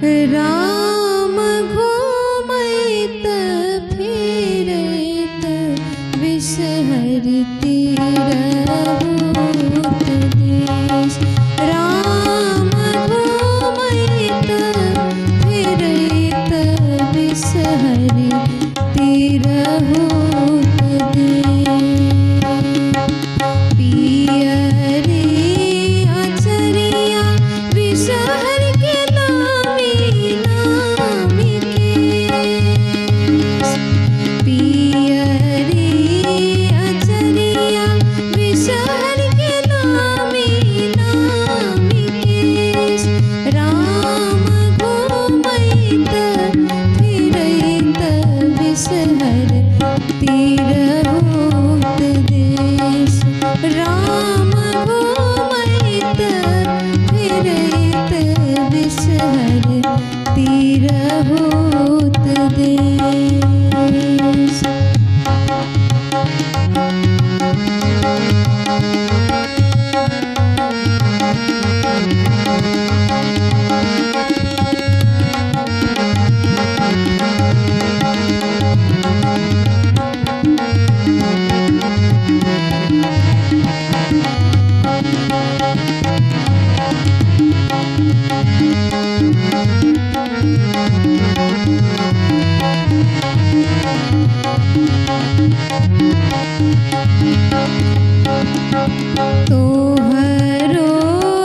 राम घूमैत फिरैत विषहरिति रहूत देश। राम घूमैत फिरैत विषहरिति रहूत देश। पियरी अचरिया विषहरि के नामी नामी केश। पियरी अचरिया विषहरि के नामी नामी केश। राम घूमैत फिरैत विषहरिति रहूत देश। राम घूमैत फिरैत विषहरिति रहूत देश। तोहरो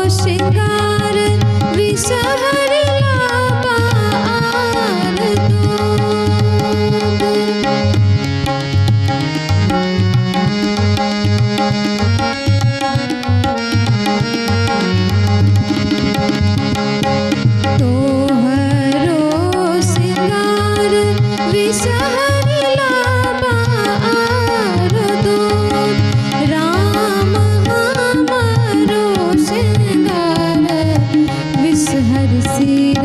श्रृंगार विषहरि लाबा आर दूध। तोहरो श्रृंगार विषहरि लाबा आर दूध। राम हमरो श्रृंगार विषहरि सिर